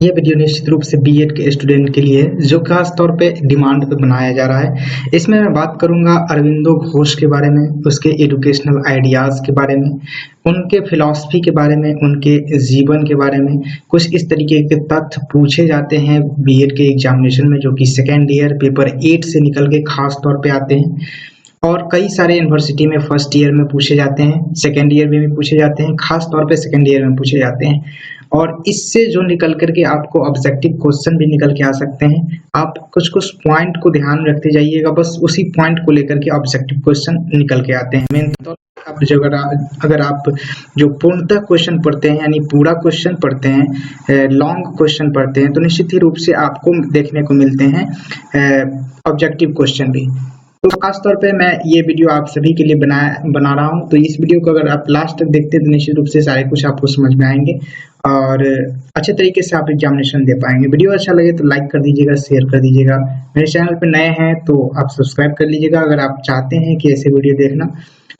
ये वीडियो निश्चित रूप से बीएड के स्टूडेंट के लिए जो खास तौर पे डिमांड पे बनाया जा रहा है। इसमें मैं बात करूंगा अरविंदो घोष के बारे में, उसके एजुकेशनल आइडियाज के बारे में, उनके फिलॉसफी के बारे में, उनके जीवन के बारे में। कुछ इस तरीके के तथ्य पूछे जाते हैं बीएड के एग्जामिनेशन में, जो कि सेकेंड ईयर पेपर 8 से निकल के खास तौर पे आते हैं और कई सारे यूनिवर्सिटी में फर्स्ट ईयर में पूछे जाते हैं, सेकेंड ईयर में भी पूछे जाते हैं, खास तौर पे सेकेंड ईयर में पूछे जाते हैं। और इससे जो निकल करके आपको ऑब्जेक्टिव क्वेश्चन भी निकल के आ सकते हैं। आप कुछ कुछ पॉइंट को ध्यान रखते जाइएगा, बस उसी पॉइंट को लेकर के ऑब्जेक्टिव क्वेश्चन निकल के आते हैं। मेन तो आप जो अगर आप जो पूर्णतः क्वेश्चन पढ़ते हैं, यानी पूरा क्वेश्चन पढ़ते हैं, लॉन्ग क्वेश्चन पढ़ते हैं, तो निश्चित ही रूप से आपको देखने को मिलते हैं ऑब्जेक्टिव क्वेश्चन भी। तो खास तौर पे मैं ये वीडियो आप सभी के लिए बना रहा हूँ। तो इस वीडियो को अगर आप लास्ट तक देखते हैं तो निश्चित रूप से सारे कुछ आपको समझ में आएंगे और अच्छे तरीके से आप एग्जामिनेशन दे पाएंगे। वीडियो अच्छा लगे तो लाइक कर दीजिएगा, शेयर कर दीजिएगा। मेरे चैनल पे नए हैं तो आप सब्सक्राइब कर लीजिएगा। अगर आप चाहते हैं कि ऐसे वीडियो देखना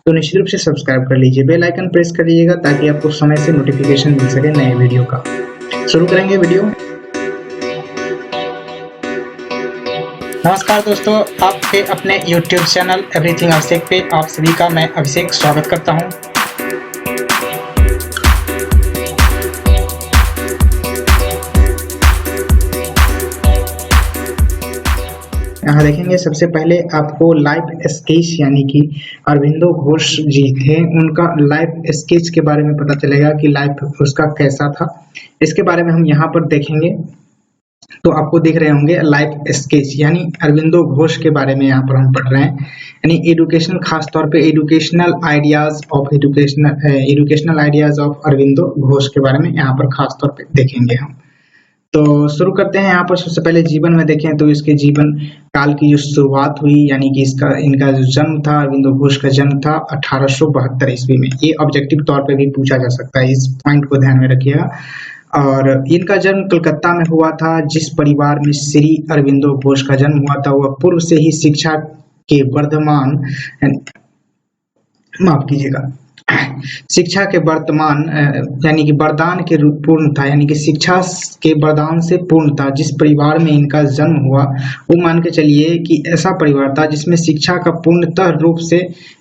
तो निश्चित रूप से सब्सक्राइब कर लीजिए, बेल आइकन प्रेस कर लीजिएगा ताकि आपको समय से नोटिफिकेशन मिल सके नए वीडियो का। शुरू करेंगे वीडियो। नमस्कार दोस्तों, आपके अपने YouTube चैनल एवरीथिंग अभिषेक पे आप सभी का मैं अभिषेक स्वागत करता हूं। यहाँ देखेंगे सबसे पहले आपको लाइफ स्केच यानी कि अरविंदो घोष जी थे, उनका लाइफ स्केच के बारे में पता चलेगा कि लाइफ उसका कैसा था। इसके बारे में हम यहाँ पर देखेंगे तो आपको दिख रहे होंगे लाइफ स्केच, यानी अरविंदो घोष के बारे में यहाँ पर हम पढ़ रहे हैं। यानी एजुकेशनल, खास तौर पे educational ideas of Aurobindo Ghosh के बारे में यहाँ पर खास तौर पे देखेंगे हम। तो शुरू करते हैं। यहाँ पर सबसे पहले जीवन में देखें तो इसके जीवन काल की जो शुरुआत हुई, यानी कि इनका जो जन्म था, अरविंदो घोष का जन्म था 1872 ईस्वी में। ये ऑब्जेक्टिव तौर पे भी पूछा जा सकता है, इस पॉइंट को ध्यान में रखिएगा। और इनका जन्म कलकत्ता में हुआ था। जिस परिवार में श्री अरविंदो घोष का जन्म हुआ था वह पूर्व से ही शिक्षा के वर्धमान, माफ कीजिएगा, शिक्षा के वर्तमान यानी कि वरदान के रूप पूर्ण था, यानी कि शिक्षा के वरदान से पूर्ण था। जिस परिवार में इनका जन्म हुआ वो मान के चलिए कि ऐसा परिवार था जिसमें शिक्षा का पूर्णतः रूप से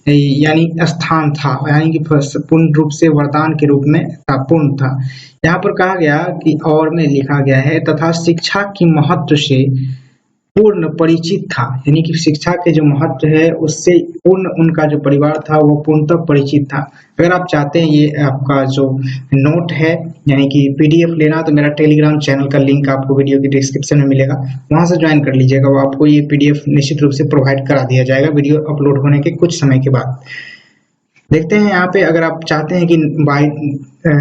यानी स्थान था, यानी कि पूर्ण रूप से वरदान के रूप में था, पूर्ण था। यहाँ पर कहा गया कि और में लिखा गया है तथा शिक्षा की महत्व से पूर्ण परिचित था, यानी कि शिक्षा के जो महत्व है उससे पूर्ण उनका जो परिवार था वो पूर्णतः परिचित था। अगर आप चाहते हैं ये आपका जो नोट है यानी कि पीडीएफ लेना, तो मेरा टेलीग्राम चैनल का लिंक आपको वीडियो के डिस्क्रिप्शन में मिलेगा, वहां से ज्वाइन कर लीजिएगा। वो आपको ये पीडीएफ निश्चित रूप से प्रोवाइड करा दिया जाएगा वीडियो अपलोड होने के कुछ समय के बाद। देखते हैं यहाँ पे, अगर आप चाहते हैं कि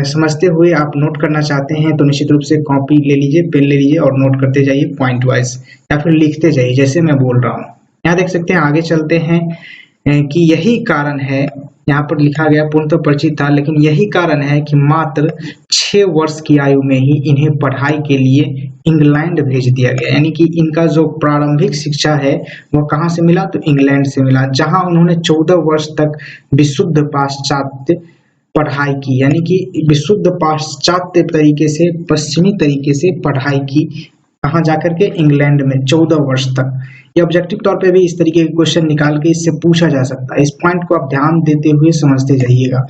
समझते हुए आप नोट करना चाहते हैं तो निश्चित रूप से कॉपी ले लीजिए, पेन ले लीजिए और नोट करते जाइए पॉइंट वाइज, या फिर लिखते जाइए जैसे मैं बोल रहा हूँ। यहाँ देख सकते हैं, आगे चलते हैं कि यही कारण है, यहाँ पर लिखा गया पूर्णतः परिचित था, लेकिन यही कारण है कि मात्र 6 वर्ष की आयु में ही इन्हें पढ़ाई के लिए इंग्लैंड भेज दिया गया। यानी कि इनका जो प्रारंभिक शिक्षा है वह कहाँ से मिला, तो इंग्लैंड से मिला, जहां उन्होंने 14 वर्ष तक विशुद्ध पाश्चात्य पढ़ाई की, यानी कि विशुद्ध पाश्चात्य तरीके से, पश्चिमी तरीके से पढ़ाई की। कहाँ जाकर के, इंग्लैंड में 14 वर्ष तक। ये ऑब्जेक्टिव तौर पे भी इस तरीके के क्वेश्चन निकाल के इससे पूछा जा सकता है। इस पॉइंट को आप ध्यान देते हुए समझते जाइएगा।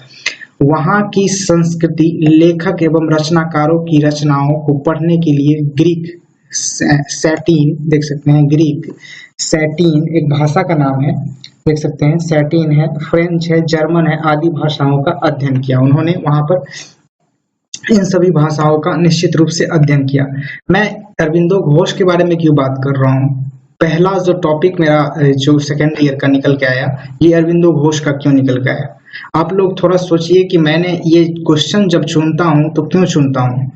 वहां की संस्कृति, लेखक एवं रचनाकारों की रचनाओं को पढ़ने के लिए ग्रीक सैटीन, देख सकते हैं ग्रीक सैटीन एक भाषा का नाम है, देख सकते हैं सैटीन है, फ्रेंच है, जर्मन है, आदि भाषाओं का अध्ययन किया। उन्होंने वहां पर इन सभी भाषाओं का निश्चित रूप से अध्ययन किया। मैं अरविंदो घोष के बारे में क्यों बात कर रहा हूँ, पहला जो टॉपिक मेरा जो सेकेंड ईयर का निकल के आया, ये अरविंदो घोष का क्यों निकल के आया। आप लोग थोड़ा सोचिए कि मैंने ये क्वेश्चन जब चुनता हूँ तो क्यों चुनता हूँ,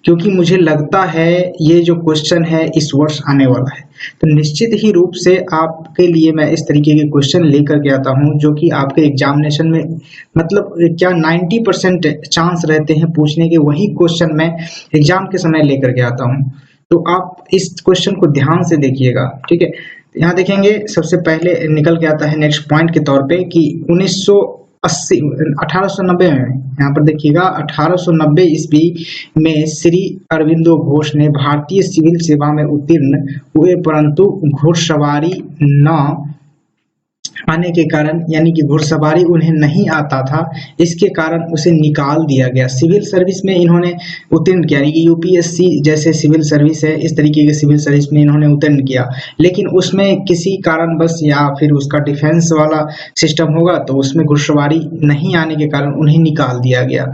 क्योंकि मुझे लगता है ये जो क्वेश्चन है इस वर्ष आने वाला है। तो निश्चित ही रूप से आपके लिए मैं इस तरीके के क्वेश्चन लेकर के आता हूँ जो कि आपके एग्जामिनेशन में मतलब क्या 90% चांस रहते हैं पूछने के, वही क्वेश्चन मैं एग्जाम के समय लेकर के आता हूँ। तो आप इस क्वेश्चन को ध्यान से देखिएगा, ठीक है। यहाँ देखेंगे सबसे पहले निकल के आता है नेक्स्ट पॉइंट के तौर पे कि 1890 में, यहाँ पर देखिएगा 1890 ईस्वी में श्री अरविंदो घोष ने भारतीय सिविल सेवा में उत्तीर्ण हुए, परंतु घुड़सवारी न आने के कारण, यानी कि घुड़सवारी उन्हें नहीं आता था, इसके कारण उसे निकाल दिया गया। सिविल सर्विस में इन्होंने उत्तीर्ण किया, यानी कि यूपीएससी जैसे सिविल सर्विस है, इस तरीके के सिविल सर्विस में इन्होंने उत्तीर्ण किया, लेकिन उसमें किसी कारणवश या फिर उसका डिफेंस वाला सिस्टम होगा तो उसमें घुड़सवारी नहीं आने के कारण उन्हें निकाल दिया गया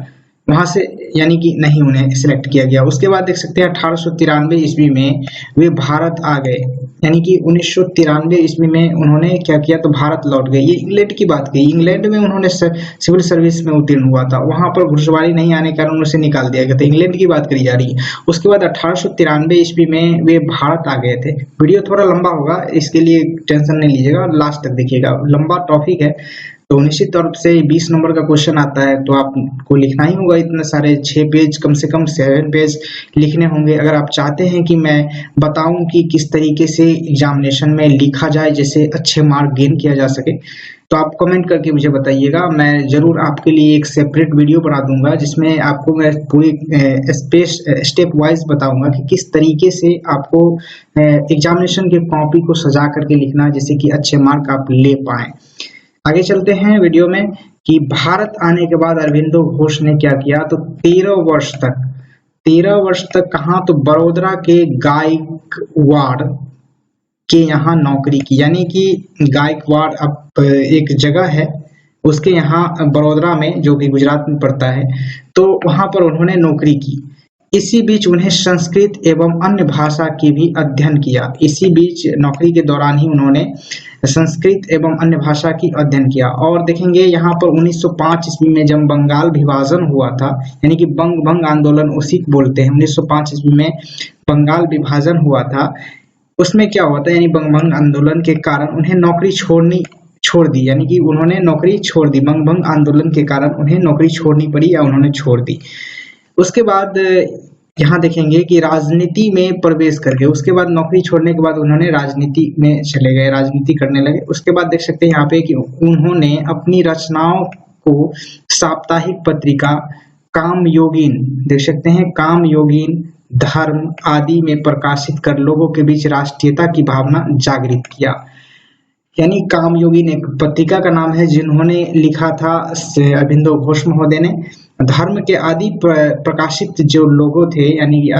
वहां से, यानी कि नहीं उन्हें सिलेक्ट किया गया। उसके बाद देख सकते हैं 1893 ईस्वी में वे भारत आ गए, यानी कि 1993 ईस्वी में उन्होंने क्या किया तो भारत लौट गए। ये इंग्लैंड की बात कही, इंग्लैंड में उन्होंने सिविल सर्विस में उत्तीर्ण हुआ था, वहां पर घुड़सवारी नहीं आने के कारण उसे निकाल दिया गया था। इंग्लैंड की बात करी जा रही है। उसके बाद 1893 ईस्वी में वे भारत आ गए थे। वीडियो थोड़ा लंबा होगा, इसके लिए टेंशन नहीं लीजिएगा, लास्ट तक देखिएगा, लंबा टॉपिक है। तो निश्चित तौर से 20 नंबर का क्वेश्चन आता है तो आपको लिखना ही होगा, इतने सारे 6 पेज, कम से कम 7 पेज लिखने होंगे। अगर आप चाहते हैं कि मैं बताऊं कि किस तरीके से एग्जामिनेशन में लिखा जाए जिससे अच्छे मार्क गेन किया जा सके, तो आप कमेंट करके मुझे बताइएगा। मैं जरूर आपके लिए एक सेपरेट वीडियो बना दूंगा जिसमें आपको मैं पूरी स्टेप वाइज बताऊंगा कि किस तरीके से आपको एग्जामिनेशन के कॉपी को सजा करके लिखना जिससे कि अच्छे मार्क आप ले पाए। आगे चलते हैं वीडियो में कि भारत आने के बाद अरविंदो घोष ने क्या किया तो 13 वर्ष तक कहाँ तो बड़ौदा के गायकवाड़ के यहाँ नौकरी की, यानी कि गायकवाड़ अब एक जगह है उसके यहाँ बड़ौदा में, जो कि गुजरात में पड़ता है, तो वहां पर उन्होंने नौकरी की। इसी बीच उन्हें संस्कृत एवं अन्य भाषा की भी अध्ययन किया। इसी बीच नौकरी के दौरान ही उन्होंने संस्कृत एवं अन्य भाषा की अध्ययन किया। और देखेंगे यहाँ पर 1905 ईस्वी में जब बंगाल विभाजन हुआ था, यानी कि भंग आंदोलन उसी को बोलते हैं, 1905 ईस्वी में बंगाल विभाजन हुआ था, उसमें क्या हुआ था, यानी भंग आंदोलन के कारण उन्हें नौकरी छोड़ दी, यानी कि उन्होंने नौकरी छोड़ दी, भंग आंदोलन के कारण उन्हें नौकरी छोड़नी पड़ी या उन्होंने छोड़ दी। उसके बाद यहाँ देखेंगे कि राजनीति में प्रवेश करके, उसके बाद नौकरी छोड़ने के बाद उन्होंने राजनीति में चले गए, राजनीति करने लगे। उसके बाद देख सकते हैं यहाँ पे कि उन्होंने अपनी रचनाओं को साप्ताहिक पत्रिका कामयोगीन, देख सकते हैं कामयोगीन, धर्म आदि में प्रकाशित कर लोगों के बीच राष्ट्रीयता की भावना जागृत किया। यानी कामयोगीन एक पत्रिका का नाम है जिन्होंने लिखा था अरविंदो घोष महोदय ने। धर्म के आदि प्रकाशित जो लोगों थे, यानी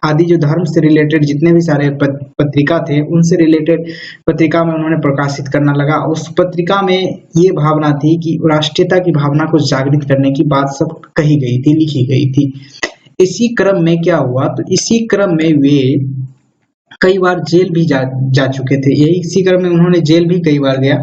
आदि जो धर्म से रिलेटेड जितने भी सारे पत्रिका थे उनसे रिलेटेड पत्रिका में उन्होंने प्रकाशित करना लगा। उस पत्रिका में ये भावना थी कि राष्ट्रीयता की भावना को जागृत करने की बात सब कही गई थी, लिखी गई थी। इसी क्रम में क्या हुआ तो इसी क्रम में वे कई बार जेल भी जा चुके थे, यही इसी क्रम में उन्होंने जेल भी कई बार गया।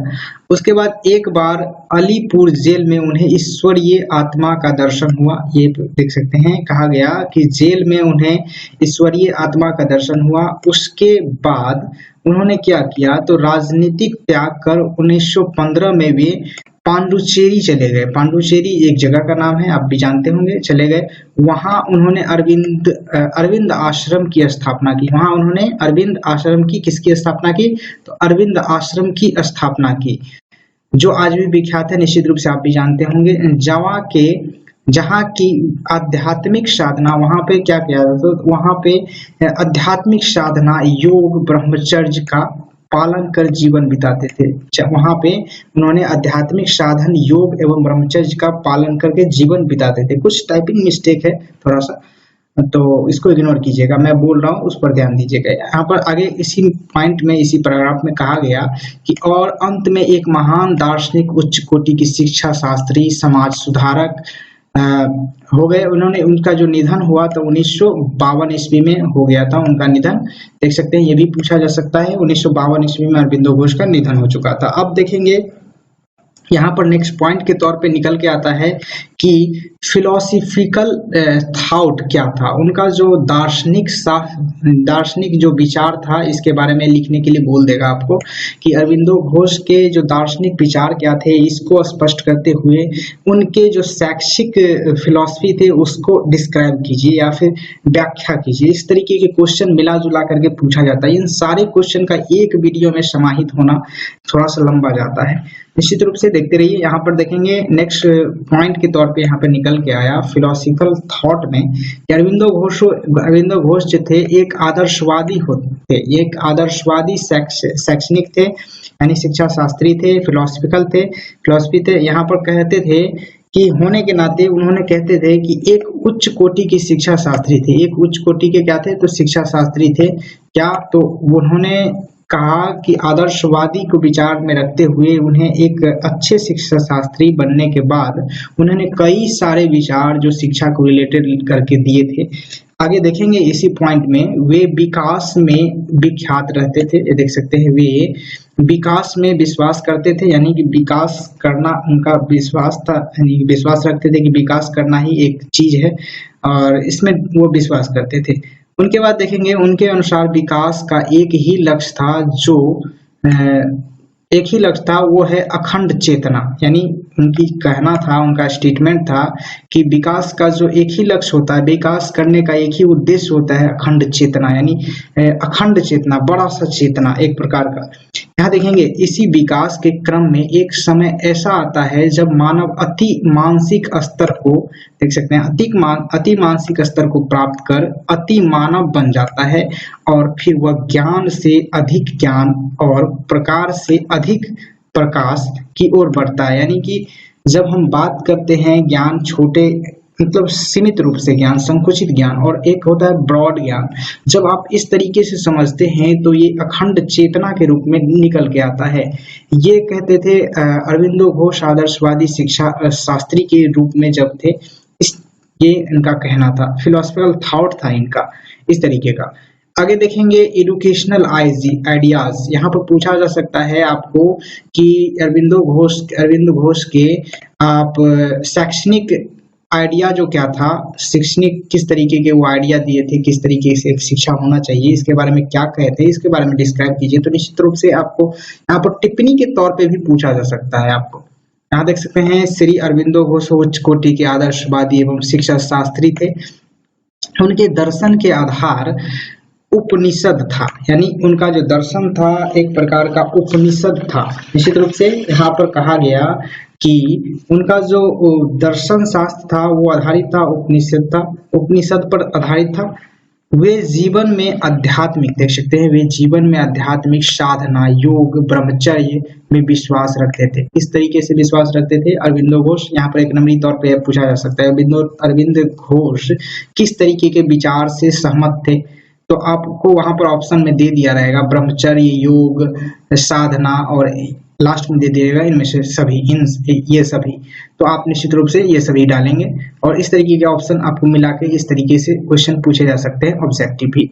उसके बाद एक बार अलीपुर जेल में उन्हें ईश्वरीय आत्मा का दर्शन हुआ। ये देख सकते हैं कहा गया कि जेल में उन्हें ईश्वरीय आत्मा का दर्शन हुआ। उसके बाद उन्होंने क्या किया तो राजनीतिक त्याग कर 1915 में वे पांडुचेरी चले गए। पांडुचेरी एक जगह का नाम है, आप भी जानते होंगे, चले गए। वहां उन्होंने अरविंद आश्रम की स्थापना की। वहां उन्होंने अरविंद आश्रम की किसकी स्थापना की तो अरविंद आश्रम की स्थापना की, जो आज भी विख्यात है, निश्चित रूप से आप भी जानते होंगे। जहाँ की आध्यात्मिक साधना, वहां पे क्या किया तो वहां पे आध्यात्मिक साधना, योग, ब्रह्मचर्य का पालन कर जीवन बिताते थे। वहां पे उन्होंने आध्यात्मिक साधन, योग एवं ब्रह्मचर्य का पालन करके जीवन बिताते थे। कुछ टाइपिंग मिस्टेक है थोड़ा सा, तो इसको इग्नोर कीजिएगा, मैं बोल रहा हूँ उस पर ध्यान दीजिएगा। यहाँ पर आगे इसी पॉइंट में, इसी पैराग्राफ में कहा गया कि और अंत में एक महान दार्शनिक, उच्च कोटि की शिक्षा शास्त्री, समाज सुधारक हो गए। उन्होंने, उनका जो निधन हुआ तो 1952 ईस्वी में हो गया था उनका निधन। देख सकते हैं, ये भी पूछा जा सकता है, 1952 ईस्वी में अरविंदो घोष का निधन हो चुका था। अब देखेंगे यहाँ पर नेक्स्ट पॉइंट के तौर पे निकल के आता है कि फिलोसफिकल थॉट क्या था, उनका जो दार्शनिक जो विचार था, इसके बारे में लिखने के लिए बोल देगा आपको कि अरविंदो घोष के जो दार्शनिक विचार क्या थे, इसको स्पष्ट करते हुए उनके जो शैक्षिक फिलॉसफी थे उसको डिस्क्राइब कीजिए या फिर व्याख्या कीजिए। इस तरीके के क्वेश्चन मिला जुला करके पूछा जाता है। इन सारे क्वेश्चन का एक वीडियो में समाहित होना थोड़ा सा लंबा जाता है, निश्चित रूप से देखते रहिए। यहाँ पर देखेंगे नेक्स्ट पॉइंट के तौर पे यहाँ पे निकल के आया फिलोसफिकल थॉट में कि अरविंदो घोष जो थे एक आदर्शवादी होते थे, एक आदर्शवादी शैक्षणिक थे, यानी शिक्षा शास्त्री थे, फिलोसफी थे। यहाँ पर कहते थे कि होने के नाते उन्होंने कहते थे कि एक उच्च कोटि की शिक्षा शास्त्री थे। एक उच्च कोटि के क्या थे? तो शिक्षा शास्त्री थे। क्या? तो उन्होंने कहा कि आदर्शवादी को विचार में रखते हुए उन्हें एक अच्छे शिक्षा शास्त्री बनने के बाद उन्होंने कई सारे विचार जो शिक्षा को रिलेटेड करके दिए थे। आगे देखेंगे इसी पॉइंट में वे विकास में विख्यात रहते थे। ये देख सकते हैं, वे विकास में विश्वास करते थे, यानी कि विकास करना उनका विश्वास था, यानी विश्वास रखते थे कि विकास करना ही एक चीज है और इसमें वो विश्वास करते थे। उनके बाद देखेंगे उनके अनुसार विकास का एक ही लक्ष्य था, जो एक ही लक्ष्य था, वो है अखंड चेतना। यानी उनकी कहना था, उनका स्टेटमेंट था कि विकास का जो एक ही लक्ष्य होता है, विकास करने का एक ही उद्देश्य होता है अखंड चेतना, यानी अखंड चेतना, बड़ा सा चेतना एक प्रकार का। यहाँ देखेंगे इसी विकास के क्रम में एक समय ऐसा आता है जब मानव अति मानसिक स्तर को, देख सकते हैं, अति मानसिक स्तर को प्राप्त कर अति मानव बन जाता है और फिर वह ज्ञान से अधिक ज्ञान और प्रकार से अधिक प्रकाश की ओर बढ़ता है। यानी कि जब हम बात करते हैं ज्ञान, छोटे मतलब सीमित रूप से ज्ञान, संकुचित ज्ञान, और एक होता है ब्रॉड ज्ञान, जब आप इस तरीके से समझते हैं तो ये अखंड चेतना के रूप में निकल के आता है। ये कहते थे अरविंदो घोष आदर्शवादी शिक्षा शास्त्री के रूप में जब थे, ये इनका कहना था, फिलोसफिकल थॉट था इनका इस तरीके का। आगे देखेंगे एजुकेशनल आइडियाज। यहाँ पर पूछा जा सकता है आपको कि अरविंदो घोष के आप शैक्षणिक आइडिया जो क्या था, शैक्षणिक किस तरीके के वो आइडिया दिए थे, किस तरीके से एक शिक्षा होना चाहिए, इसके बारे में क्या कहते हैं, इसके बारे में डिस्क्राइब कीजिए। तो निश्चित रूप से आपको यहाँ पर टिप्पणी के तौर पे भी पूछा जा सकता है। आपको यहाँ देख सकते हैं श्री अरविंदो घोष उच्च कोटि के आदर्शवादी एवं शिक्षा शास्त्री थे। उनके दर्शन के आधार उपनिषद था, यानी उनका जो दर्शन था एक प्रकार का उपनिषद था। निश्चित रूप से यहाँ पर कहा गया कि उनका जो दर्शन शास्त्र था वो आधारित था उपनिषद पर आधारित था। वे जीवन में आध्यात्मिक, देख सकते हैं, वे जीवन में आध्यात्मिक साधना, योग, ब्रह्मचर्य में विश्वास रखते थे। इस तरीके से विश्वास रखते थे अरविंदो घोष। यहाँ पर एक नंबरी तौर पे पूछा जा सकता है अरविंद घोष किस तरीके के विचार से सहमत थे, तो आपको वहां पर ऑप्शन में दे दिया रहेगा ब्रह्मचर्य, योग, साधना, और लास्ट में दे दिएगा इनमें से सभी, ये सभी। तो आप निश्चित रूप से ये सभी डालेंगे और इस तरीके के ऑप्शन आपको मिला के इस तरीके से क्वेश्चन पूछे जा सकते हैं ऑब्जेक्टिव भी।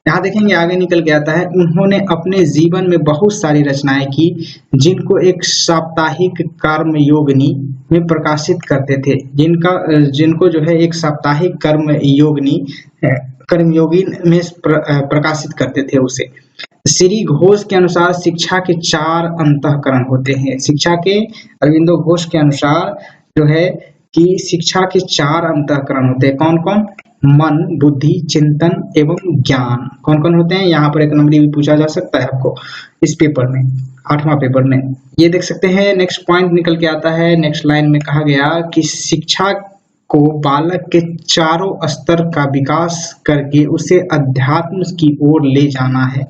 यहाँ देखेंगे आगे निकल के आता है, उन्होंने अपने जीवन में बहुत सारी रचनाएं की जिनको एक साप्ताहिक कर्म योगिनी में प्रकाशित करते थे, जिनको जो है एक साप्ताहिक कर्मयोगी में प्रकाशित करते थे उसे। श्री घोष के अनुसार शिक्षा के 4 अंतःकरण होते हैं। शिक्षा के अरविंदो घोष के अनुसार जो है कि शिक्षा के 4 अंतःकरण होते हैं। कौन कौन? मन, बुद्धि, चिंतन एवं ज्ञान। कौन कौन होते हैं? यहाँ पर एक नंबर भी पूछा जा सकता है आपको इस पेपर में, 8वां पेपर में। ये देख सकते हैं नेक्स्ट पॉइंट निकल के आता है। नेक्स्ट लाइन में कहा गया कि शिक्षा को बालक के चारों स्तर का विकास करके उसे अध्यात्म की ओर ले जाना है।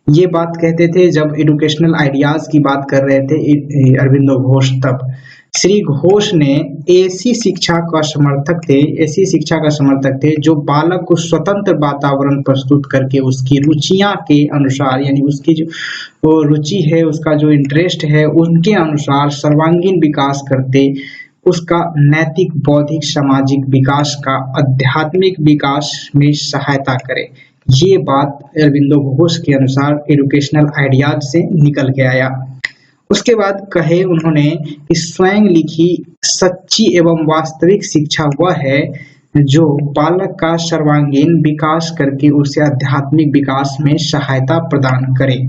ये बात कहते थे जब एजुकेशनल आइडियाज की बात कर रहे थे अरविंदो घोष। तब श्री घोष ने ऐसी शिक्षा का समर्थक थे जो बालक को स्वतंत्र वातावरण प्रस्तुत करके उसकी रुचियां के अनुसार, यानी उसकी जो वो रुचि है, उसका जो इंटरेस्ट है, उनके अनुसार सर्वांगीण विकास करते, उसका नैतिक, बौद्धिक, सामाजिक विकास का आध्यात्मिक विकास में सहायता करे। ये बात अरविंदो घोष के अनुसार एजुकेशनल आइडियाज से निकल के आया। उसके बाद कहे उन्होंने कि स्वयं लिखी सच्ची एवं वास्तविक शिक्षा वह है जो बालक का सर्वांगीण विकास करके उसे आध्यात्मिक विकास में सहायता प्रदान करे।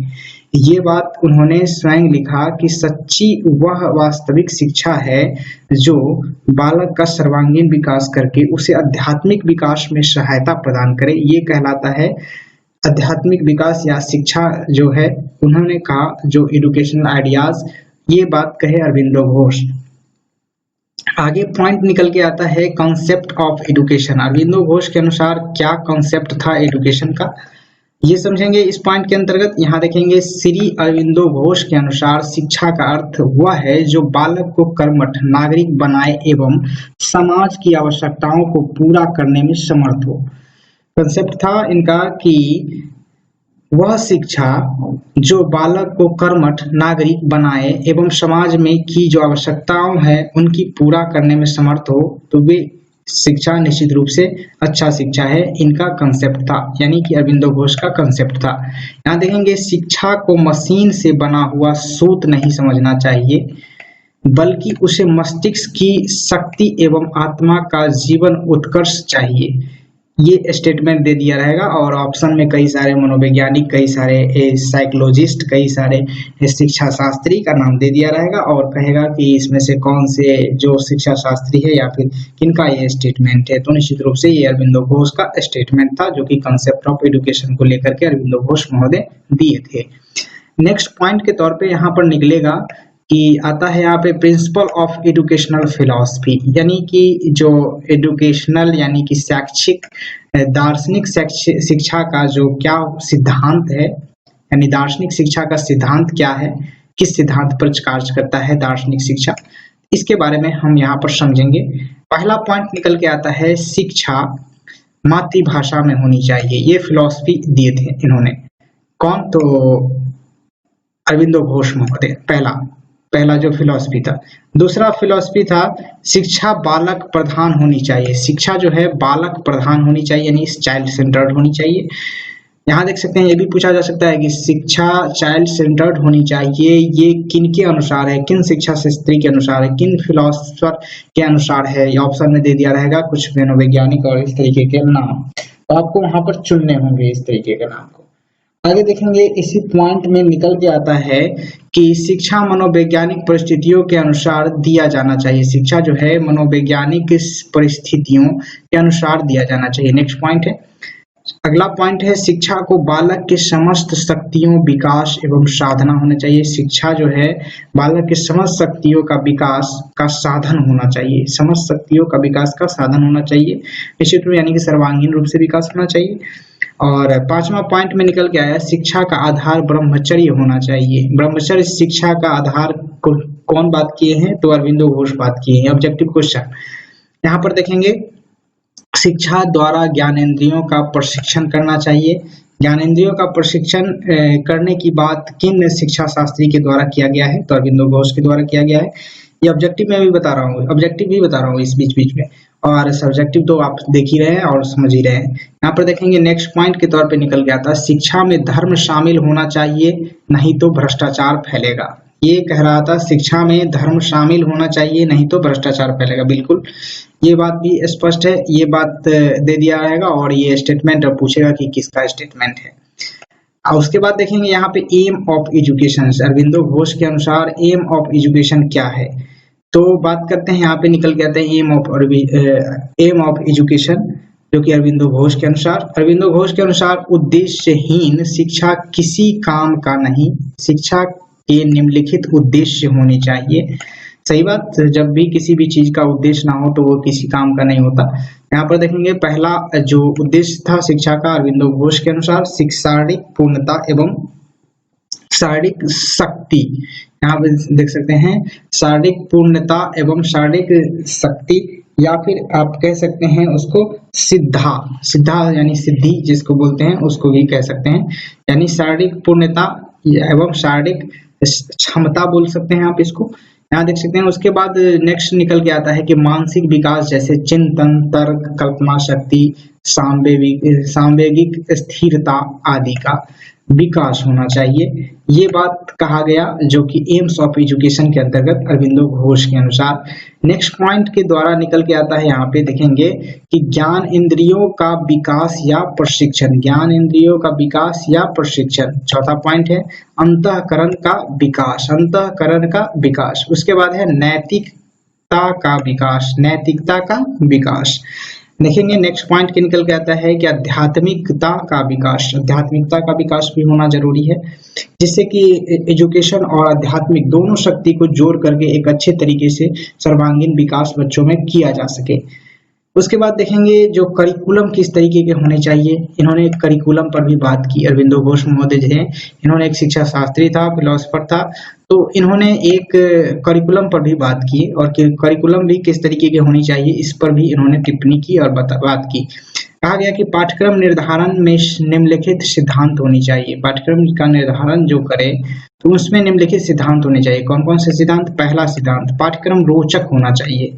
ये बात उन्होंने स्वयं लिखा कि सच्ची वह वास्तविक शिक्षा है जो बालक का सर्वांगीण विकास करके उसे आध्यात्मिक विकास में सहायता प्रदान करे। ये कहलाता है आध्यात्मिक विकास या शिक्षा जो है। उन्होंने कहा जो एजुकेशनल आइडियाज ये बात कहे अरविंदो घोष। आगे पॉइंट निकल के आता है concept of education. Aurobindo Ghosh के अनुसार क्या कॉन्सेप्ट था एजुकेशन का, ये समझेंगे इस पॉइंट के अंतर्गत। यहाँ देखेंगे श्री अरविंदो घोष के अनुसार शिक्षा का अर्थ वह है जो बालक को कर्मठ नागरिक बनाए एवं समाज की आवश्यकताओं को पूरा करने में समर्थ हो। कंसेप्ट था इनका कि वह शिक्षा जो बालक को कर्मठ नागरिक बनाए एवं समाज में की जो आवश्यकताओं है उनकी पूरा करने में समर्थ हो, तो वे शिक्षा निश्चित रूप से अच्छा शिक्षा है, इनका कंसेप्ट था, यानी कि अरविंदो घोष का कंसेप्ट था। यहाँ देखेंगे शिक्षा को मशीन से बना हुआ सूत नहीं समझना चाहिए, बल्कि उसे मस्तिष्क की शक्ति एवं आत्मा का जीवन उत्कर्ष चाहिए। ये स्टेटमेंट दे दिया रहेगा और ऑप्शन में कई सारे मनोवैज्ञानिक, कई सारे साइकोलॉजिस्ट, कई सारे शिक्षा शास्त्री का नाम दे दिया रहेगा और कहेगा कि इसमें से कौन से जो शिक्षा शास्त्री है या फिर किनका ये स्टेटमेंट है। तो निश्चित रूप से ये अरविंदो घोष का स्टेटमेंट था जो कि कंसेप्ट ऑफ एजुकेशन को लेकर के अरविंदो घोष महोदय दिए थे। नेक्स्ट पॉइंट के तौर पे यहाँ पर निकलेगा कि आता है यहाँ पे प्रिंसिपल ऑफ एजुकेशनल फिलॉसफी, यानी कि जो एजुकेशनल यानी कि शैक्षिक दार्शनिक शिक्षा का जो क्या सिद्धांत है, यानी दार्शनिक शिक्षा का सिद्धांत क्या है, किस सिद्धांत पर कार्य करता है दार्शनिक शिक्षा, इसके बारे में हम यहाँ पर समझेंगे। पहला पॉइंट निकल के आता है शिक्षा मातृभाषा में होनी चाहिए। ये फिलॉसफी दिए थे इन्होंने, कौन, तो अरविंदो घोष महोदय। पहला जो फिलॉसफी था। दूसरा फिलॉसफी था शिक्षा बालक प्रधान होनी चाहिए। शिक्षा जो है बालक प्रधान होनी चाहिए, यानी चाइल्ड सेंटर्ड होनी चाहिए। यहाँ देख सकते हैं, ये भी पूछा जा सकता है कि शिक्षा चाइल्ड सेंटर्ड होनी चाहिए, ये किन के अनुसार है, किन शिक्षा शास्त्री के अनुसार है, किन फिलोसफर के अनुसार है। ये ऑप्शन में दे दिया रहेगा कुछ मनोवैज्ञानिक और इस तरीके के नाम, तो आपको वहां पर चुनने होंगे इस तरीके के नाम को। आगे देखेंगे इसी पॉइंट में निकल के आता है कि शिक्षा मनोवैज्ञानिक परिस्थितियों के अनुसार दिया जाना चाहिए। शिक्षा जो है मनोवैज्ञानिक परिस्थितियों के अनुसार दिया जाना चाहिए। नेक्स्ट पॉइंट है, अगला पॉइंट है शिक्षा को बालक के समस्त शक्तियों विकास एवं साधना होना चाहिए। शिक्षा जो है बालक के समस्त शक्तियों का विकास का साधन होना चाहिए, समस्त शक्तियों का विकास का साधन होना चाहिए, निश्चित रूप यानी कि सर्वांगीण रूप से विकास होना चाहिए। और पांचवा पॉइंट में निकल के आया शिक्षा का आधार ब्रह्मचर्य होना चाहिए। ब्रह्मचर्य शिक्षा का आधार कौन बात किए हैं, तो अरविंदो घोष बात किए हैं। ऑब्जेक्टिव क्वेश्चन यहाँ पर देखेंगे, शिक्षा द्वारा ज्ञानेंद्रियों का प्रशिक्षण करना चाहिए। ज्ञानेंद्रियों का प्रशिक्षण करने की बात किन शिक्षा शास्त्री के द्वारा किया गया है, तो अरविंदो घोष के द्वारा किया गया है। ये ऑब्जेक्टिव में भी बता रहा हूँ, ऑब्जेक्टिव भी बता रहा हूँ इस बीच में, और सब्जेक्टिव तो आप देख ही रहे हैं और समझ ही रहे हैं। यहाँ पर देखेंगे नेक्स्ट पॉइंट के तौर पे निकल गया था शिक्षा में धर्म शामिल होना चाहिए, नहीं तो भ्रष्टाचार फैलेगा। ये कह रहा था शिक्षा में धर्म शामिल होना चाहिए, नहीं तो भ्रष्टाचार फैलेगा। बिल्कुल ये बात भी स्पष्ट है, ये बात दे दिया रहेगा और ये स्टेटमेंट पूछेगा कि किसका स्टेटमेंट है। और उसके बाद देखेंगे यहाँ पे aim of education, Aurobindo Ghosh के अनुसार एम ऑफ एजुकेशन क्या है, तो बात करते हैं यहाँ पे निकल के आते हैं एम ऑफ एजुकेशन, जो कि अरविंदो घोष के अनुसार उद्देश्यहीन शिक्षा किसी काम का नहीं, शिक्षा के निम्नलिखित उद्देश्य होने चाहिए। सही बात, जब भी किसी भी चीज का उद्देश्य ना हो तो वो किसी काम का नहीं होता। यहाँ पर देखेंगे पहला जो उद्देश्य था शिक्षा का अरविंदो घोष के अनुसार शारीरिक पूर्णता एवं शारीरिक शक्ति। यहाँ पे देख सकते हैं शारीरिक पूर्णता एवं शारीरिक शक्ति, या फिर आप कह सकते हैं उसको सिद्धा यानी सिद्धि जिसको बोलते हैं उसको भी कह सकते हैं, यानी शारीरिक पूर्णता एवं शारीरिक क्षमता बोल सकते हैं आप इसको। यहाँ देख सकते हैं उसके बाद नेक्स्ट निकल के आता है कि मानसिक विकास जैसे चिंतन, तर्क, कल्पना शक्ति, सांवेगिक स्थिरता आदि का विकास होना चाहिए। ये बात कहा गया जो कि एम्स ऑफ एजुकेशन के अंतर्गत अरविंदो घोष के अनुसार। नेक्स्ट पॉइंट के द्वारा निकल के आता है, यहाँ पे देखेंगे कि ज्ञान इंद्रियों का विकास या प्रशिक्षण, ज्ञान इंद्रियों का विकास या प्रशिक्षण। चौथा पॉइंट है अंतःकरण का विकास, अंतःकरण का विकास। उसके बाद है नैतिकता का विकास, नैतिकता का विकास। देखेंगे नेक्स्ट पॉइंट के निकल के आता है कि आध्यात्मिकता का विकास भी होना जरूरी है, जिससे कि एजुकेशन और आध्यात्मिक दोनों शक्ति को जोड़ करके एक अच्छे तरीके से सर्वांगीण विकास बच्चों में किया जा सके। उसके बाद देखेंगे जो करिकुलम किस तरीके के होने चाहिए, इन्होंने करिकुलम पर भी बात की। अरविंदो घोष महोदय जो है, इन्होंने एक शिक्षा शास्त्री था, फिलोसफर था, तो इन्होंने एक करिकुलम पर भी बात की और करिकुलम भी किस तरीके के होनी चाहिए इस पर भी इन्होंने टिप्पणी की और बात की। कहा गया कि पाठ्यक्रम निर्धारण में निम्नलिखित सिद्धांत होनी चाहिए। पाठ्यक्रम का निर्धारण जो करे तो उसमें निम्नलिखित सिद्धांत होने चाहिए। कौन कौन से सिद्धांत? पहला सिद्धांत, पाठ्यक्रम रोचक होना चाहिए।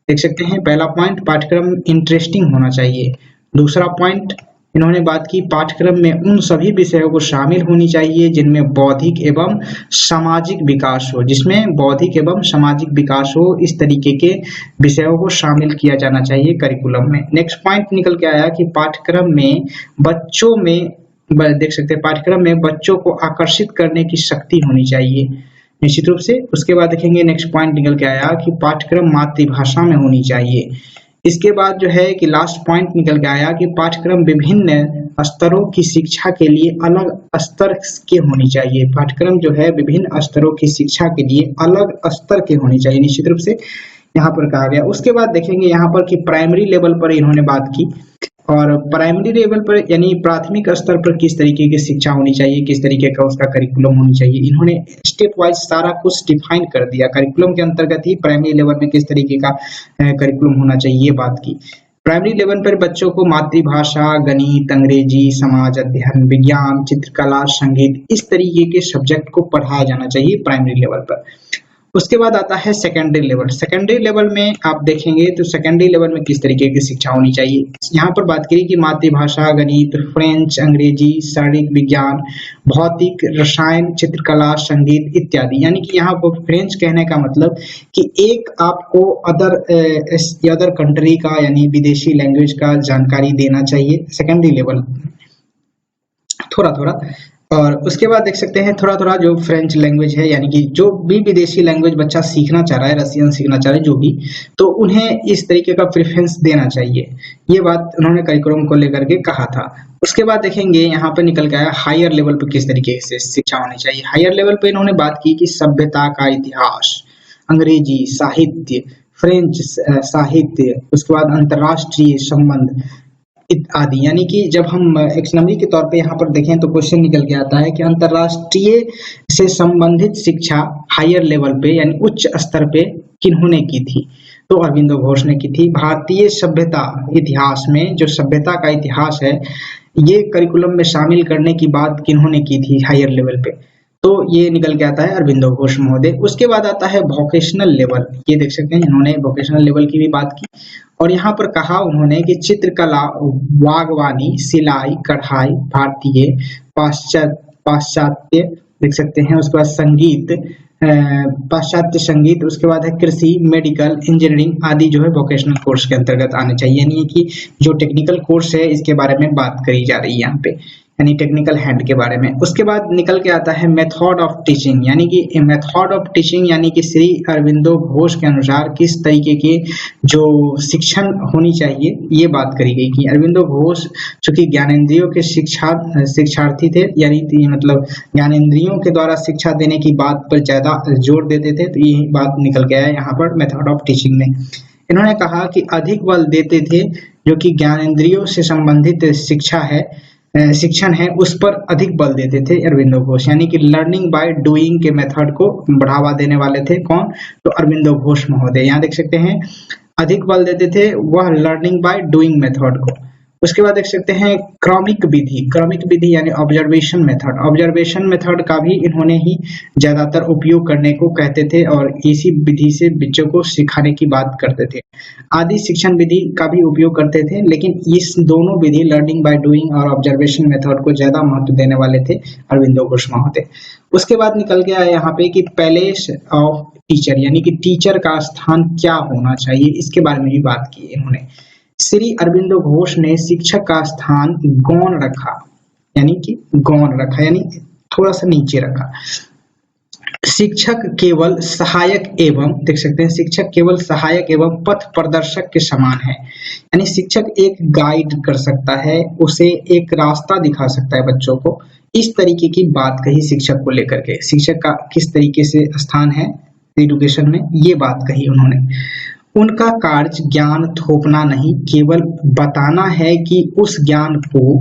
देख सकते हैं पहला पॉइंट, पाठ्यक्रम इंटरेस्टिंग होना चाहिए। दूसरा पॉइंट इन्होंने बात की, पाठ्यक्रम में उन सभी विषयों को शामिल होनी चाहिए जिनमें बौद्धिक एवं सामाजिक विकास हो, जिसमें बौद्धिक एवं सामाजिक विकास हो, इस तरीके के विषयों को शामिल किया जाना चाहिए करिकुलम में। नेक्स्ट पॉइंट निकल के आया कि पाठ्यक्रम में बच्चों में, देख सकते हैं पाठ्यक्रम में बच्चों को आकर्षित करने की शक्ति होनी चाहिए निश्चित रूप से। उसके बाद देखेंगे नेक्स्ट पॉइंट निकल के आया कि पाठ्यक्रम मातृभाषा में होनी चाहिए। इसके बाद जो है कि लास्ट पॉइंट निकल के आया कि पाठ्यक्रम विभिन्न स्तरों की शिक्षा के लिए अलग स्तर के होनी चाहिए। पाठ्यक्रम जो है विभिन्न स्तरों की शिक्षा के लिए अलग स्तर के होनी चाहिए, निश्चित रूप से यहाँ पर कहा गया। उसके बाद देखेंगे यहाँ पर कि प्राइमरी लेवल पर इन्होंने बात की, और प्राइमरी लेवल पर यानी प्राथमिक स्तर पर किस तरीके की शिक्षा होनी चाहिए, किस तरीके का उसका करिकुलम होनी चाहिए, इन्होंने स्टेप वाइज सारा कुछ डिफाइन कर दिया। करिकुलम के अंतर्गत ही प्राइमरी लेवल में किस तरीके का करिकुलम होना चाहिए ये बात की। प्राइमरी लेवल पर बच्चों को मातृभाषा, गणित, अंग्रेजी, समाज अध्ययन, विज्ञान, चित्रकला, संगीत, इस तरीके के सब्जेक्ट को पढ़ाया जाना चाहिए प्राइमरी लेवल पर। उसके बाद आता है सेकेंडरी लेवल। सेकेंडरी लेवल में आप देखेंगे तो सेकेंडरी लेवल में किस तरीके की शिक्षा होनी चाहिए। यहाँ पर बात करिए कि मातृभाषा, गणित, फ्रेंच, अंग्रेजी, शारीरिक विज्ञान, भौतिक, रसायन, चित्रकला, संगीत इत्यादि। यानी कि यहाँ पर फ्रेंच कहने का मतलब कि एक आपको अदर कंट्री का यानी विदेशी लैंग्वेज का जानकारी देना चाहिए सेकेंडरी लेवल, थोड़ा थोड़ा। और उसके बाद देख सकते हैं थोड़ा थोड़ा जो फ्रेंच लैंग्वेज है, यानी कि जो भी विदेशी लैंग्वेज बच्चा सीखना चाह रहा है, रसियन सीखना चाह रहा है जो भी, तो उन्हें इस तरीके का प्रेफरेंस देना चाहिए। ये बात उन्होंने करिकुलम को लेकर के कहा था। उसके बाद देखेंगे यहाँ पे निकल के आया हायर लेवल पे किस तरीके से शिक्षा होनी चाहिए। हायर लेवल पे इन्होंने बात की कि सभ्यता का इतिहास, अंग्रेजी साहित्य, फ्रेंच साहित्य, उसके बाद अंतर्राष्ट्रीय संबंध आदि। यानी कि जब हम एक्सनमी के तौर पे यहाँ पर देखें तो क्वेश्चन निकल के आता है कि अंतर्राष्ट्रीय से संबंधित शिक्षा हायर लेवल पे यानी उच्च स्तर पे किन्होंने की थी, तो अरविंदो घोष ने की थी। भारतीय सभ्यता इतिहास में जो सभ्यता का इतिहास है ये करिकुलम में शामिल करने की बात किन्होंने की थी हायर लेवल पे, तो ये निकल के आता है अरविंदो घोष महोदय। उसके बाद आता है वोकेशनल लेवल। ये देख सकते हैं इन्होंने वोकेशनल लेवल की भी बात की और यहाँ पर कहा उन्होंने कि चित्रकला, बागवानी, सिलाई, कढ़ाई, भारतीय, पाश्चात्य देख सकते हैं, उसके बाद संगीत, पाश्चात्य संगीत, उसके बाद है कृषि, मेडिकल, इंजीनियरिंग आदि जो है वोकेशनल कोर्स के अंतर्गत आने चाहिए। यानी कि जो टेक्निकल कोर्स है इसके बारे में बात करी जा रही है यहाँ पे, यानी टेक्निकल हैंड के बारे में। उसके बाद निकल के आता है मेथड ऑफ टीचिंग, यानी कि मेथड ऑफ टीचिंग यानी कि श्री अरविंदो घोष के अनुसार किस तरीके की जो शिक्षण होनी चाहिए ये बात करी गई कि अरविंदो घोष चूंकि ज्ञानेंद्रियों के शिक्षार्थी थे, यानी मतलब ज्ञानेंद्रियों के द्वारा शिक्षा देने की बात पर ज्यादा जोर देते थे, तो ये बात निकल गया है यहाँ पर मेथड ऑफ टीचिंग में। इन्होंने कहा कि अधिक बल देते थे जो कि ज्ञानेंद्रियों से संबंधित शिक्षण है उस पर अधिक बल देते थे अरविंदो घोष, यानी कि लर्निंग बाय डूइंग के मेथड को बढ़ावा देने वाले थे कौन, तो अरविंदो घोष महोदय। यहाँ देख सकते हैं अधिक बल देते थे वह लर्निंग बाय डूइंग मेथड को। उसके बाद देख सकते हैं क्रमिक विधि यानी ऑब्जर्वेशन मेथड का भी इन्होंने ही ज्यादातर उपयोग करने को कहते थे और इसी विधि से बच्चों को सिखाने की बात करते थे। आदि शिक्षण विधि का भी उपयोग करते थे, लेकिन इस दोनों विधि लर्निंग बाय डूइंग और ऑब्जर्वेशन मेथड को ज्यादा महत्व देने वाले थे अरविंदो घोष महोदय। उसके बाद निकल के आया यहाँ पे कि पैलेस ऑफ टीचर, यानी कि टीचर का स्थान क्या होना चाहिए, इसके बारे में भी बात की इन्होंने। श्री अरविंदो घोष ने शिक्षक का स्थान गौण रखा, यानी कि गौण रखा यानी थोड़ा सा नीचे रखा। शिक्षक केवल सहायक एवं, देख सकते हैं, शिक्षक केवल सहायक एवं पथ प्रदर्शक के समान है। यानी शिक्षक एक गाइड कर सकता है, उसे एक रास्ता दिखा सकता है बच्चों को। इस तरीके की बात कही शिक्षक को लेकर के, शिक्षक का किस तरीके से स्थान है एजुकेशन में, ये बात कही उन्होंने। उनका कार्य ज्ञान थोपना नहीं, केवल बताना है कि उस ज्ञान को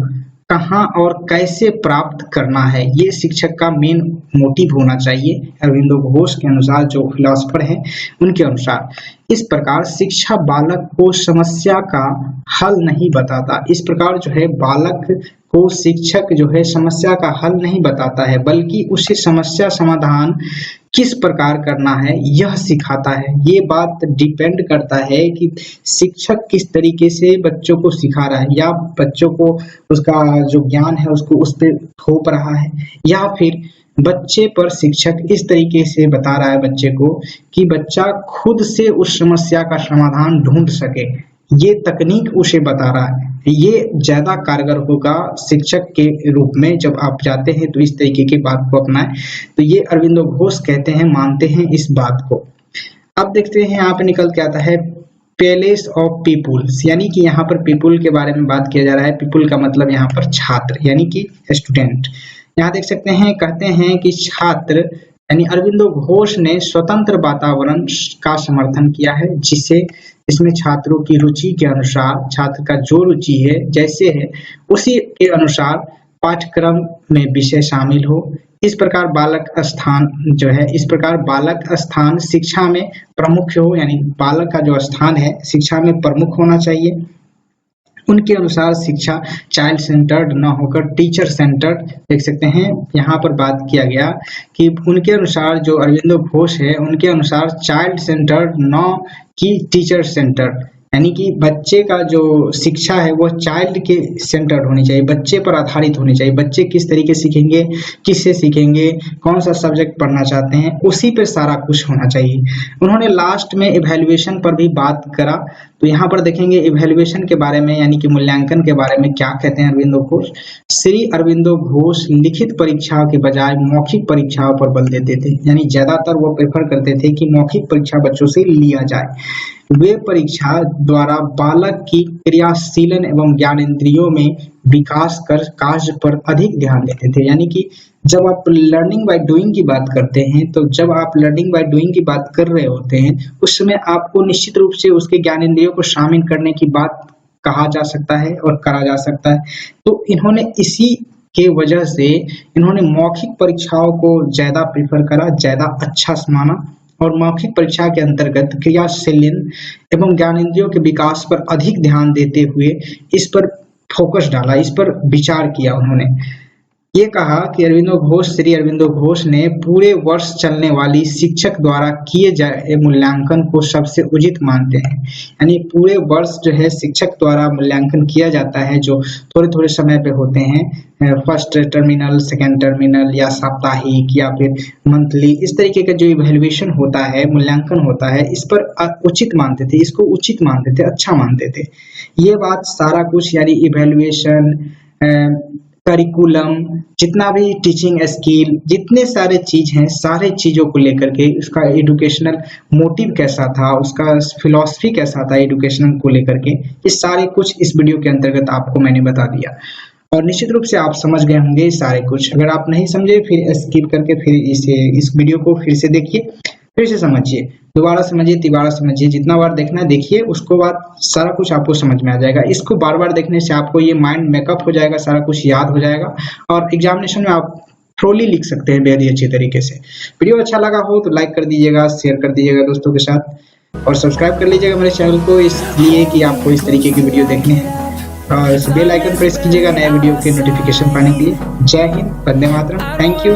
कहाँ और कैसे प्राप्त करना है, ये शिक्षक का मेन मोटिव होना चाहिए अरविंदो घोष के अनुसार, जो फिलोसफर हैं उनके अनुसार। इस प्रकार शिक्षा बालक को समस्या का हल नहीं बताता, इस प्रकार जो है बालक को शिक्षक जो है समस्या का हल नहीं बताता है, बल्कि उसे समस्या समाधान किस प्रकार करना है यह सिखाता है। ये बात डिपेंड करता है कि शिक्षक किस तरीके से बच्चों को सिखा रहा है, या बच्चों को उसका जो ज्ञान है उसको उस पर थोप रहा है, या फिर बच्चे पर शिक्षक इस तरीके से बता रहा है बच्चे को कि बच्चा खुद से उस समस्या का समाधान ढूंढ सके, ये तकनीक उसे बता रहा है। ये ज्यादा कारगर होगा शिक्षक के रूप में, जब आप जाते हैं तो इस तरीके की बात को अपनाएं। तो ये अरविंदो घोष कहते हैं, मानते हैं इस बात को। अब देखते हैं यहाँ पे निकल के आता है पैलेस ऑफ पीपुल्स, यानी कि यहाँ पर पीपुल के बारे में बात किया जा रहा है। पीपुल का मतलब यहाँ पर छात्र, यानी कि स्टूडेंट। यहाँ देख सकते हैं, कहते हैं कि छात्र यानी अरविंदो घोष ने स्वतंत्र वातावरण का समर्थन किया है, जिसे इसमें छात्रों की रुचि के अनुसार, छात्र का जो रुचि है जैसे है उसी के अनुसार पाठ्यक्रम में विषय शामिल हो। इस प्रकार बालक स्थान जो है, इस प्रकार बालक स्थान शिक्षा में प्रमुख हो, यानी बालक का जो स्थान है शिक्षा में प्रमुख होना चाहिए। उनके अनुसार शिक्षा चाइल्ड सेंटर्ड न होकर टीचर सेंटर्ड, देख सकते हैं यहाँ पर बात किया गया कि उनके अनुसार, जो अरविंदो घोष है उनके अनुसार चाइल्ड सेंटर्ड न कि टीचर सेंटर्ड, यानी कि बच्चे का जो शिक्षा है वो चाइल्ड के सेंटर्ड होनी चाहिए, बच्चे पर आधारित होनी चाहिए। बच्चे किस तरीके सीखेंगे, किससे सीखेंगे, कौन सा सब्जेक्ट पढ़ना चाहते हैं, उसी पे सारा कुछ होना चाहिए। उन्होंने लास्ट में इवैल्यूएशन पर भी बात करा, तो यहाँ पर देखेंगे इवैल्यूएशन के बारे में, यानी कि मूल्यांकन के बारे में क्या कहते हैं अरविंदो घोष। श्री अरविंदो घोष लिखित परीक्षाओं के बजाय मौखिक परीक्षाओं पर बल देते थे, यानी ज्यादातर वो प्रेफर करते थे कि मौखिक परीक्षा बच्चों से लिया जाए। वे परीक्षा द्वारा बालक की क्रियाशीलन एवं ज्ञानेंद्रियों में विकास कर कार्य पर अधिक ध्यान देते थे। यानी कि जब आप लर्निंग बाय डूइंग की बात करते हैं, तो जब आप लर्निंग बाय डूइंग की बात कर रहे होते हैं उस समय आपको निश्चित रूप से उसके ज्ञानेंद्रियों को शामिल करने की बात कहा जा सकता है और करा जा सकता है। तो इन्होंने इसी के वजह से इन्होंने मौखिक परीक्षाओं को ज्यादा प्रीफर करा, ज्यादा अच्छा माना, और मौखिक परीक्षा के अंतर्गत क्रियाशीलन एवं ज्ञानेंद्रियों के विकास पर अधिक ध्यान देते हुए इस पर फोकस डाला, इस पर विचार किया। उन्होंने ये कहा कि श्री अरविंदो घोष ने पूरे वर्ष चलने वाली शिक्षक द्वारा किए जाए मूल्यांकन को सबसे उचित मानते हैं। यानी पूरे वर्ष जो है शिक्षक द्वारा मूल्यांकन किया जाता है, जो थोड़े थोड़े समय पे होते हैं, फर्स्ट टर्मिनल, सेकेंड टर्मिनल, या साप्ताहिक, या फिर मंथली, इस तरीके का जो इवैल्यूएशन होता है, मूल्यांकन होता है, इस पर उचित मानते थे, इसको उचित मानते थे, अच्छा मानते थे। ये बात सारा कुछ, यानी इवैल्यूएशन, करिकुलम, जितना भी टीचिंग स्किल, जितने सारे चीज हैं, सारे चीजों को लेकर के उसका एजुकेशनल मोटिव कैसा था, उसका फिलॉसफी कैसा था एजुकेशन को लेकर के, ये सारे कुछ इस वीडियो के अंतर्गत आपको मैंने बता दिया। और निश्चित रूप से आप समझ गए होंगे सारे कुछ। अगर आप नहीं समझे फिर स्किप करके फिर इस वीडियो को फिर से देखिए, फिर से समझिए, दोबारा समझिए, तिबारा समझिए, जितना बार देखना है देखिए, उसको बाद सारा कुछ आपको समझ में आ जाएगा। इसको बार बार देखने से आपको ये माइंड मेकअप हो जाएगा, सारा कुछ याद हो जाएगा, और एग्जामिनेशन में आप थ्रोली लिख सकते हैं बेहद ही अच्छे तरीके से। वीडियो अच्छा लगा हो तो लाइक कर दीजिएगा, शेयर कर दीजिएगा दोस्तों के साथ, और सब्सक्राइब कर लीजिएगा मेरे चैनल को, इसलिए कि आपको इस तरीके की वीडियो देखने हैं। और इस बेल आइकन प्रेस कीजिएगा नए वीडियो के नोटिफिकेशन पाने के लिए। जय हिंद, वंदे मातरम, थैंक यू।